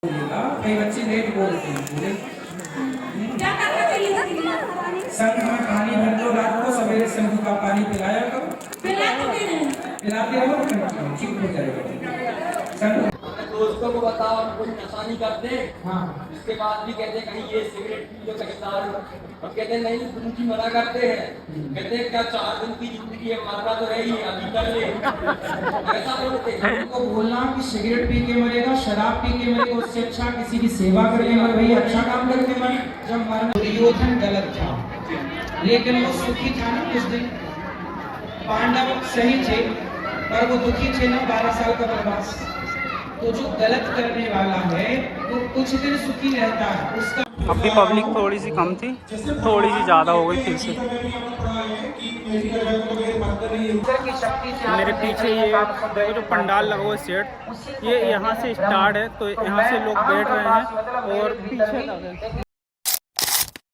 कई बच्चे लेट बोलते हैं पूरे क्या करना चाहिए? संग में पानी भर दो, रात को सवेरे शंख का पानी पिलाया करो। पिलाते रहो, ठीक हो जाएगा। दोस्तों को बताओ कोई नशा नहीं करते। हाँ। इसके बाद भी कहते कहीं ये सिगरेट पी लो, कहीं दारू। और कहते नहीं, उनकी मना करते हैं। कहते क्या 4 दिन की जिंदगी है, मरना तो है ही, अभी कर ले। ऐसा बोलते हैं। उनको बोलना कि सिगरेट पी के मरेगा, शराब पी के मरेगा, उससे अच्छा किसी की सेवा करके मर, भाई अच्छा काम करके मर। जब मरना दुर्योधन गलत था, लेकिन वो सुखी था ना कुछ दिन। पांडव सही थे पर वो दुखी थे ना, 12 साल का वनवास। तो जो गलत करने वाला है वो कुछ दिन सुखी रहता है, उसका अभी पब्लिक थोड़ी सी कम थी, थोड़ी सी ज़्यादा हो गई फिर से। मेरे पीछे ये देखो जो पंडाल लगा हुआ सेट, ये यहाँ से स्टार्ट है, तो यहाँ से लोग बैठ रहे हैं और पीछे लगे।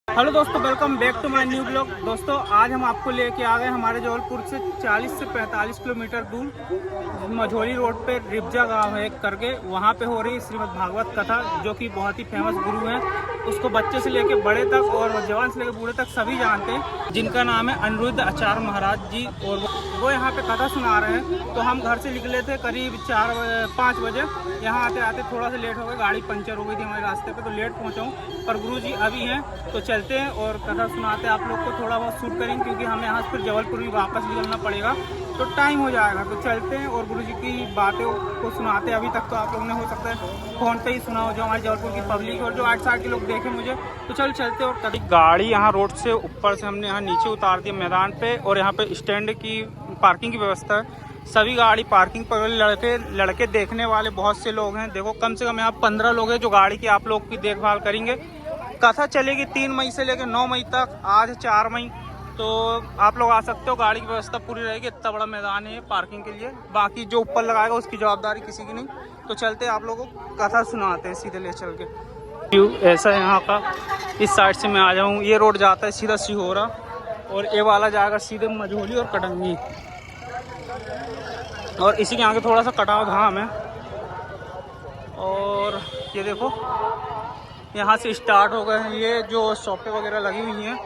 हेलो दोस्तों, welcome back to my new blog. दोस्तों आज हम आपको लेके आ गए हमारे जबलपुर से 40 से 45 किलोमीटर दूर मझोली रोड पे रिब्जा गांव है करके, वहाँ पे हो रही श्रीमद् भागवत कथा, जो कि बहुत ही फेमस गुरु हैं। उसको बच्चे से लेके बड़े तक और जवान से लेके बूढ़े तक सभी जानते हैं, जिनका नाम है अनिरुद्ध आचार्य महाराज जी। और वो यहाँ पे कथा सुना रहे हैं। तो हम घर से निकले थे करीब 4-5 बजे। यहाँ आते आते थोड़ा सा लेट हो गया, गाड़ी पंचर हो गई थी हमारे रास्ते पे, तो लेट पहुँचा हूँ। पर गुरु जी अभी हैं, तो चलते हैं और कथा सुनाते हैं। आप लोग को थोड़ा बहुत शूट करेंगे क्योंकि हमें यहाँ से फिर जबलपुर भी वापस निकलना पड़ेगा, तो टाइम हो जाएगा। तो चलते हैं और गुरु जी की बातें को सुनाते हैं। अभी तक तो आप लोगों ने हो सकता है फ़ोन पे ही सुना हो, जो हमारे जबलपुर की पब्लिक और जो 8 साल के लोग देखे मुझे। तो चलते और कभी गाड़ी यहाँ रोड से ऊपर से हमने यहाँ नीचे उतार दिया मैदान पे, और यहाँ पे स्टैंड की पार्किंग की व्यवस्था है। सभी गाड़ी पार्किंग पर, लड़के देखने वाले बहुत से लोग हैं। देखो कम से कम यहाँ 15 लोग हैं जो गाड़ी की आप लोग की देखभाल करेंगे। कथा चलेगी 3 मई से लेकर 9 मई तक, आज 4 मई। तो आप लोग आ सकते हो, गाड़ी की व्यवस्था पूरी रहेगी। इतना बड़ा मैदान है पार्किंग के लिए। बाकी जो ऊपर लगाएगा उसकी जवाबदारी किसी की नहीं। तो चलते आप लोगों को कथा सुनाते हैं सीधे ले चल के। व्यू ऐसा है यहाँ का। इस साइड से मैं आ जाऊँ, ये रोड जाता है सीधा सिहोरा, और ये वाला जाएगा सीधे मझोली और कटंगी। और इसी के आगे थोड़ा सा कटाव धाम है। और ये देखो यहाँ से स्टार्ट हो गए हैं ये जो शॉपें वगैरह लगी हुई हैं।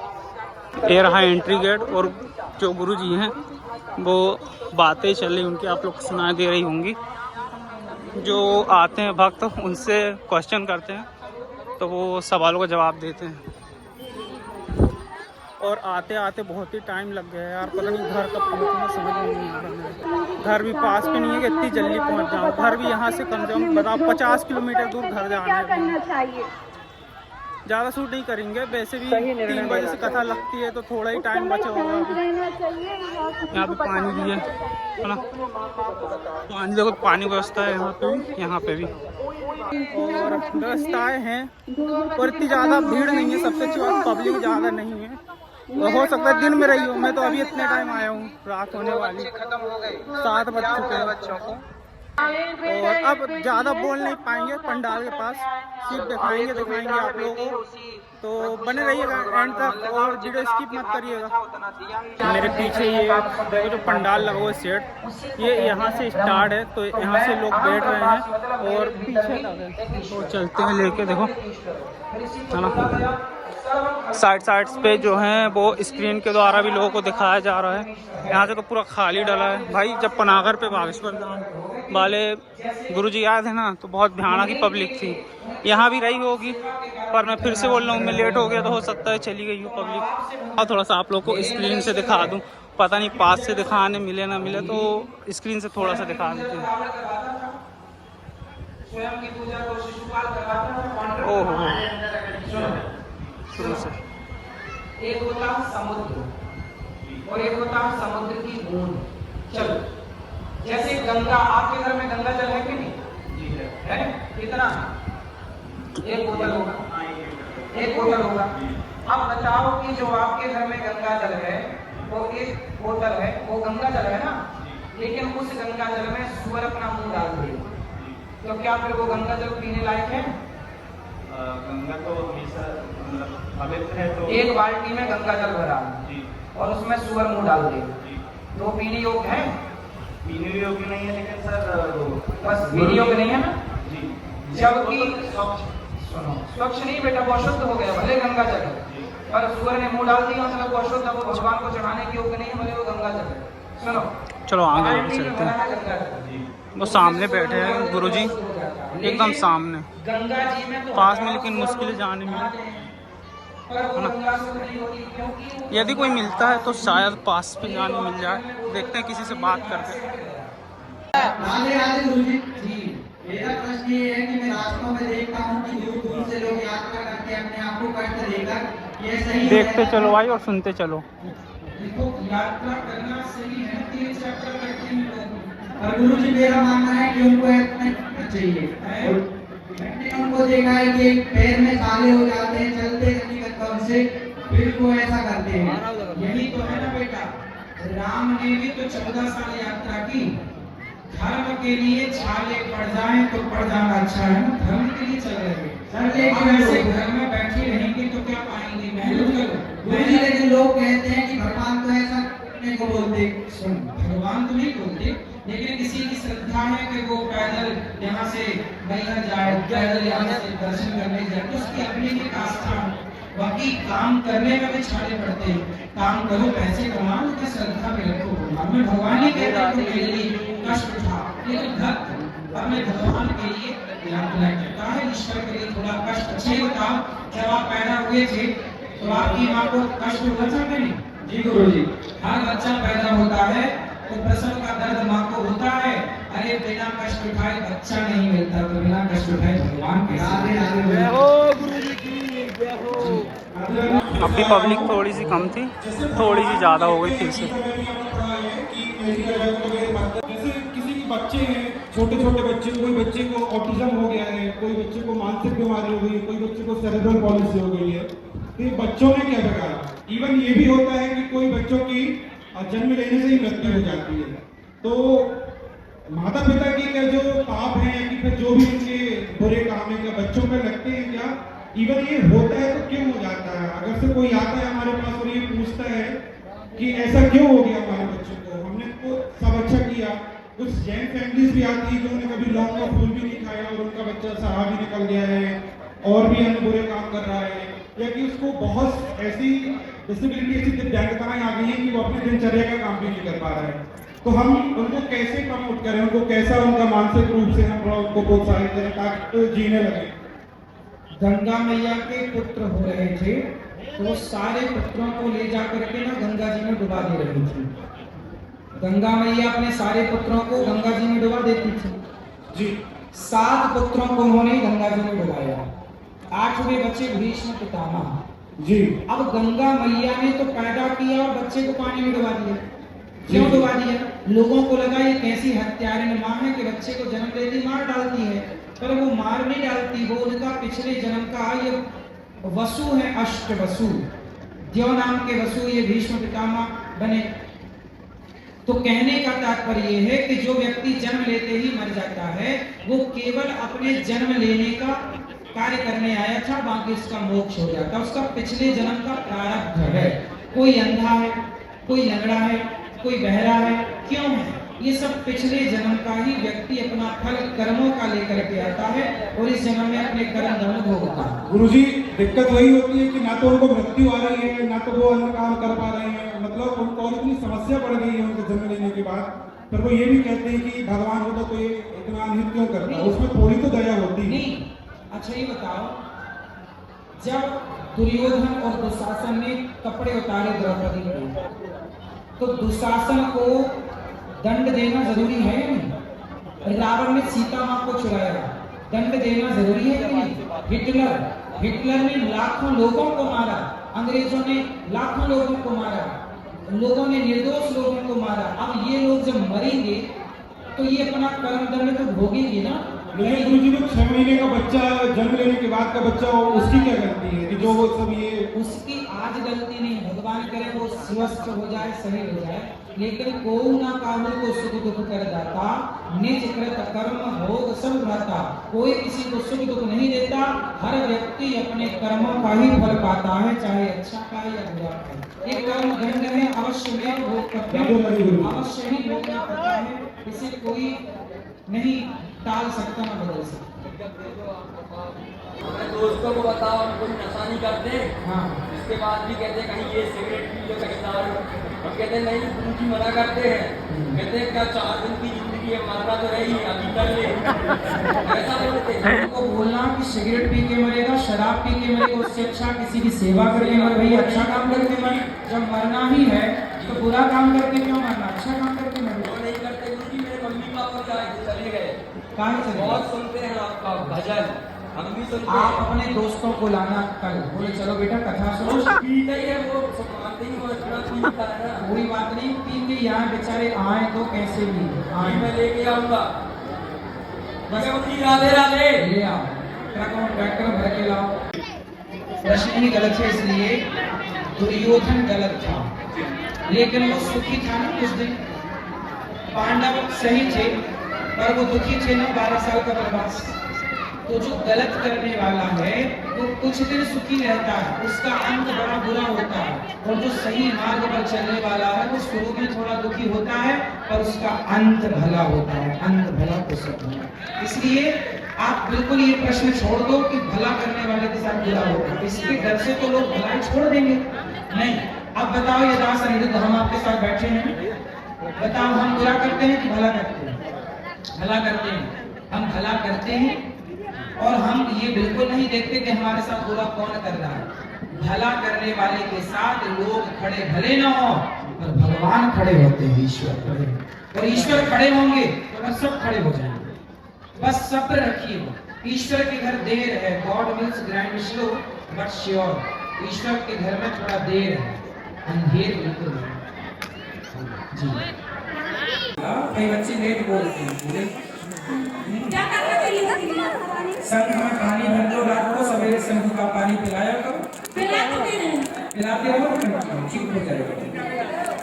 ये रहा एंट्री गेट, और जो गुरु जी हैं वो बातें चल रही उनकी आप लोग सुनाई दे रही होंगी। जो आते हैं भक्त उनसे क्वेश्चन करते हैं, तो वो सवालों का जवाब देते हैं। और आते आते बहुत ही टाइम लग गया यार, पता नहीं घर कब पहुँचना समझ में नहीं आ रहा। घर भी पास पे नहीं है कि इतनी जल्दी पहुँच जाऊँ। घर भी यहाँ से कम से कम बताओ 50 किलोमीटर दूर घर जाना है। ज़्यादा शूट नहीं करेंगे, वैसे भी 3 बजे से कथा लगती है, तो थोड़ा ही टाइम बचा होगा। यहाँ पे पानी भी है ना, पानी देखो, पानी व्यवस्था है यहाँ पे भी और व्यवस्थाएं हैं। और इतनी ज़्यादा भीड़ नहीं है, सबसे अच्छी बात पब्लिक ज़्यादा नहीं है। और हो सकता है दिन में रही हो, मैं तो अभी इतने टाइम आया हूँ, रात होने वाली 7 बज चुके हैं बच्चों को। और अब ज़्यादा बोल नहीं पाएंगे, पंडाल के पास सिर्फ दिखाएंगे आप लोगों को। तो बने रहिएगा एंड तक और वीडियो स्किप मत करिएगा। मेरे पीछे ये देखो जो पंडाल लगा हुआ सेट, ये यहाँ से स्टार्ट है, तो यहाँ से लोग बैठ रहे हैं और पीछे लगे। तो चलते हैं लेके, देखो है ना, साइड पे जो है वो स्क्रीन के द्वारा भी लोगों को दिखाया जा रहा है। यहाँ से तो पूरा खाली डला है भाई। जब पनागर पे बागेश्वर धाम वाले गुरुजी याद है ना, तो बहुत भयानक की पब्लिक थी। यहाँ भी रही होगी, पर मैं फिर से बोल रहा हूँ, मैं लेट हो गया तो हो सकता है चली गई हो पब्लिक। और थोड़ा सा आप लोग को स्क्रीन से दिखा दूँ, पता नहीं पास से दिखाने मिले ना मिले, तो स्क्रीन से थोड़ा सा दिखा देते हैं। ओहो, शुरू से एक होता समुद्र और एक होता समुद्र की बूंद। चलो, जैसे गंगा, आपके घर में गंगा जल है कि नहीं? है। कितना? एक बोतल होगा। अब बताओ कि जो आपके घर में गंगा जल है वो एक बोतल है, वो गंगा जल है ना, लेकिन उस गंगा जल में सुअर अपना मुंह डाल दे, तो क्या फिर वो गंगा जल पीने लायक है? गंगा तो हमेशा मतलब पवित्र है। तो एक बाल्टी में गंगा जल भरा और उसमें सुअर मुंह डाल दे, तो पीने योग्य है? पीने योग्य नहीं है, लेकिन सर बस पीने योग्य नहीं है ना। जबकि सुनो, स्वच्छ नहीं बेटा, वो अशुद्ध हो गया, भले गंगा जल है, पर सूअर ने मुंह डाल दिया मतलब वो अशुद्ध है, वो भगवान को चढ़ाने के योग्य नहीं है, भले वो गंगा जल है। सुनो, चलो आगे आगे लेके चलते हैं। गंगा जल। वो सामने बैठे हैं गुरुजी, एकदम सामने, गंगा जी में तो पास में, लेकिन मुश्किल है जाने में। पर वो गंगा से नहीं होती, क्योंकि यदि कोई मिलता है तो शायद पास पे जाने मिल जाए, देखते हैं किसी से बात करके। राधे राधे गुरुजी जी। मेरा प्रश्न ये है कि मैं रास्तों में देखता हूँ कि दूर दूर से लोग यात्रा करके अपने आप को कष्ट देकर, ये सही देखते है? चलो भाई और सुनते चलो। देखो यात्रा करना सही है, तीर्थ यात्रा करते हैं लोग। और गुरुजी मेरा मानना है कि उनको ऐसा नहीं करना चाहिए। मैंने उनको देखा है कि पैर में छाले हो जाते हैं, चलते नहीं करता उनसे, फिर वो ऐसा करते हैं। यही तो है ना बेटा, राम ने भी तो 14 साल यात्रा की। धर्म के लिए छाले पड़ जाए तो पड़ जाना अच्छा है ना, धर्म के लिए चल रहे हैं। अब ऐसे घर में बैठे रहेंगे तो क्या पाएंगे? मेहनत करो। गुरुजी लेकिन लोग कहते हैं कि भगवान तो ऐसा करने को बोलते। सुन, भगवान तो नहीं बोलते, लेकिन किसी की श्रद्धा है कि वो पैदल यहाँ से मैहर जाए, पैदल यहाँ से दर्शन करने जाए, तो उसकी अपनी एक आस्था है। बाकी काम करने में भी छाले पड़ते हैं। काम करो, पैसे कमाओ, लेकिन श्रद्धा में रखो। हमें भगवान ही कहता है कि मेरे लिए कष्ट उठा, लेकिन भक्त अपने भगवान के लिए यात्रा करता है, ईश्वर के लिए थोड़ा कष्ट। अच्छे बताओ, जब आप पैदा हुए थे तो आपकी माँ को कष्ट हुआ था कि नहीं? जी गुरुजी। हर बच्चा पैदा होता है तो प्रसव का दर्द माँ को होता है। अरे बिना कष्ट उठाए बच्चा नहीं मिलता, तो बिना कष्ट उठाए भगवान के राधे राधे अभी पब्लिक थोड़ी सी कम थी, थोड़ी सी ज़्यादा हो गई फिर से। जैसे किसी के बच्चे हैं, छोटे छोटे बच्चे, कोई बच्चे को ऑटिज्म हो गया है, कोई बच्चे को मानसिक बीमारी हो गई है, कोई बच्चे को सेरेब्रल पॉलिसी हो गई है, तो ये बच्चों ने क्या बिगाड़ा? इवन ये भी होता है कि कोई बच्चों की जन्म लेने से ही मृत्यु हो जाती है। तो माता पिता की क्या जो पाप है या कि फिर जो भी उनके बुरे काम है, क्या बच्चों पर लगते हैं क्या? इवन ये होता है तो क्यों हो जाता है? अगर से कोई आता है हमारे पास और ये पूछता है कि ऐसा क्यों हो गया हमारे बच्चों को, हमने तो सब अच्छा किया। कुछ जैन फैमिलीज भी आती है जो उन्होंने कभी लौंग का फूल भी नहीं खाया और उनका बच्चा शराब भी निकल गया है और भी अन्य बुरे काम कर रहा है, या कि उसको बहुत ऐसी डिसेबिलिटी, ऐसी दिव्यांगताएं आ गई है कि वो अपने दिनचर्या का काम भी नहीं कर पा रहा है। तो हम उनको कैसे प्रमोट करें, उनको कैसा उनका मानसिक रूप से हम थोड़ा उनको प्रोत्साहित करें ताकि वो जीने लगे? गंगा मैया के पुत्र हो रहे थे तो वो सारे पुत्रों को ले जाकर के ना गंगा जी में डुबा दे रही थी। गंगा मैया अपने सारे पुत्रों को गंगा जी में डुबा देती थी जी। 7 पुत्रों को उन्होंने गंगा जी में डुबाया, 8वें बच्चे भीष्म पितामह जी। अब गंगा मैया ने तो पैदा किया और बच्चे को पानी में डुबा दिया। क्यों डुबा दिया? लोगों को लगा ये कैसी हत्यारिन माँ है कि बच्चे को जन्म देती मार डालती है, पर वो मार नहीं डालती, वो उनका पिछले जन्म का ये वसु है, अष्ट वसु, देव नाम के वसु ये भीष्म पितामह बने। तो कहने का तात्पर्य ये है कि जो व्यक्ति जन्म लेते ही मर जाता है वो केवल अपने जन्म लेने का कार्य करने आया था, बाकी उसका मोक्ष हो जाता, उसका पिछले जन्म का प्रारब्ध है। कोई अंधा है, कोई लंगड़ा है, कोई बहरा है, क्यों है? ये सब पिछले जन्म का ही व्यक्ति अपना फल कर्मों का लेकर के आता है और इस जन्म में अपने कर्म धर्म भोगता है। गुरुजी, दिक्कत वही होती है कि ना तो उनको मृत्यु आ रही है, ना तो वो अन्य काम कर पा रहे हैं, मतलब उनको और इतनी समस्या बढ़ गई है उनके जन्म लेने के बाद। पर वो ये भी कहते हैं कि भगवान होता तो ये इतना अनित क्यों करता, उसमें थोड़ी तो दया होती नहीं। अच्छा ये बताओ, जब दुर्योधन और दुशासन ने कपड़े उतारे द्रौपदी के, तो दुशासन को दंड देना जरूरी है या नहीं? रावण ने सीता माँ को चुराया, दंड देना जरूरी है कि नहीं? हिटलर ने लाखों लोगों को मारा, अंग्रेजों ने लाखों लोगों को मारा, लोगों ने निर्दोष लोगों को मारा। अब ये लोग जब मरेंगे तो ये अपना कर्म दंड तो भोगेंगे ना। लेकिन गुरुजी, तो 6 महीने का बच्चा जन्म लेने के बाद का बच्चा हो, उसकी क्या गलती है कि जो वो सब ये? उसकी आज गलती नहीं, भगवान करे वो स्वस्थ हो जाए, सही हो जाए, लेकिन को ना काहू को सुख दुख कर दाता, निज कृत कर्म भोग सब रहता। कोई किसी को सुख दुख नहीं देता, हर व्यक्ति अपने कर्मों का ही फल पाता है, चाहे अच्छा का या बुरा का। एक कर्म दंड में अवश्य में भोग करते हैं, अवश्य ही भोगना पड़ता है, इसे कोई नहीं टाल सकता ना बदल सकता। अपने दोस्तों को बताओ हम कोई नशा नहीं करते, हाँ इसके बाद भी कहते हैं कहीं ये सिगरेट पी लो कहीं दारू, हम कहते हैं नहीं गुरुजी मना करते हैं, कहते हैं क्या 4 दिन की जिंदगी है, मरना तो है ही, अभी कर ले, ऐसा बोलते हैं। उनको बोलना कि सिगरेट पी के मरेगा, शराब पी के मरेगा, उससे अच्छा किसी की सेवा करके मर, भाई अच्छा काम करके मर। जब मरना ही है तो बुरा काम करके क्यों मरना, अच्छा काम करके मरो। वो नहीं करते गुरुजी, मेरे मम्मी पापा क्या चले गए, कहाँ चले बहुत सुनते हैं आपका भजन, हम भी सुनते आप हैं। अपने दोस्तों को लाना कल, बोले चलो बेटा कथा सुनो। पीते ही है वो, सब मानते ही वो इतना पीता है ना। कोई बात नहीं, पीएंगे यहाँ बेचारे आए तो कैसे भी आज आए। मैं लेके आऊंगा, बस गुरुजी राधे राधे। ले आओ, ट्रक और ट्रैक्टर भर के लाओ। प्रश्न ही गलत है, इसलिए दुर्योधन गलत था, लेकिन वो सुखी था ना कुछ दिन। पांडव सही थे पर वो दुखी थे ना, 12 साल का वनवास। तो जो गलत करने वाला है वो कुछ दिन सुखी रहता है, उसका अंत बड़ा बुरा होता है। और जो सही मार्ग पर चलने वाला है वो शुरू में थोड़ा दुखी होता है पर उसका अंत भला होता है, अंत भला हो सकता है। इसलिए आप बिल्कुल ये प्रश्न छोड़ दो कि भला करने वाले के साथ बुरा होगा, इसके डर से तो लोग भलाई छोड़ देंगे। नहीं, अब बताओ ये दास अनिरुद्ध, हम आपके साथ बैठे हैं, बताओ हम बुरा करते हैं कि भला करते हैं? भला करते हैं, हम भला करते हैं। और हम ये बिल्कुल नहीं देखते कि हमारे साथ बुरा कौन कर रहा है। भला करने वाले के साथ लोग खड़े भले ना हो पर भगवान खड़े होते हैं, ईश्वर खड़े, और ईश्वर खड़े होंगे तो बस सब खड़े हो जाएंगे। बस सब्र रखिए, ईश्वर के घर देर है, God wills grand slow but sure. ईश्वर के घर में थोड़ा देर है, अंधेर बिल्कुल नहीं। जी कई बच्चे लेट बोलते हैं, बोले क्या करना चाहिए दीदी? संघ में पानी भर दो, रात को सवेरे संघ का पानी पिलाया करो, पिलाते नहीं। पिलाते रहो, ठीक हो जाएगा।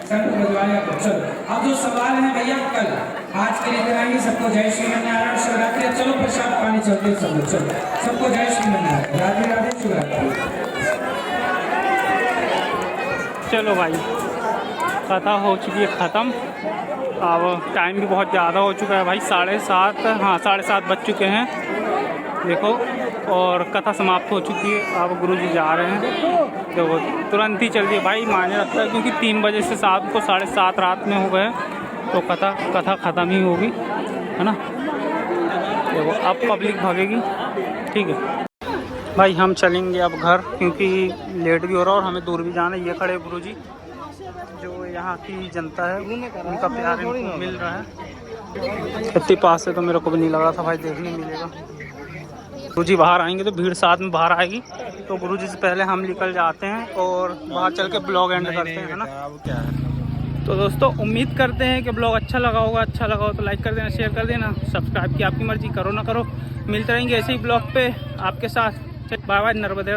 संघ बजवाया करो। चलो अब जो सवाल है भैया कल, आज के लिए इतना ही। सबको जय श्री नारायण, शिवरात्रि। चलो प्रसाद पानी चलते सब लोग, चलो सबको जय श्री नारायण, राधे राधे, शिवरात्रि। चलो भाई, कथा हो चुकी है ख़त्म। अब टाइम भी बहुत ज़्यादा हो चुका है भाई, 7:30, हाँ 7:30 बज चुके हैं देखो, और कथा समाप्त हो चुकी है। अब गुरुजी जा रहे हैं, देखो तुरंत ही चल दिए भाई, मायने रखता है क्योंकि 3 बजे से 7 को 7:30 रात में हो गए, तो कथा ख़त्म ही होगी, है ना। देखो अब पब्लिक भागेगी, ठीक है भाई। हम चलेंगे अब घर क्योंकि लेट भी हो रहा है और हमें दूर भी जाना है। ये खड़े गुरुजी, जो यहाँ की जनता है उनका प्यार इनको मिल रहा है। इतनी पास से तो मेरे को भी नहीं लग रहा था भाई देखने मिलेगा। गुरुजी बाहर आएंगे तो भीड़ साथ में बाहर आएगी, तो गुरुजी से पहले हम निकल जाते हैं और बाहर चल के ब्लॉग एंड करते हैं, है ना। तो दोस्तों उम्मीद करते हैं कि ब्लॉग अच्छा लगा होगा। अच्छा लगा हो तो लाइक कर देना, शेयर कर देना, सब्सक्राइब की आपकी मर्जी, करो ना करो। मिलते रहेंगे ऐसे ही ब्लॉग पे आपके साथ। बाय बाय, नर्मदे।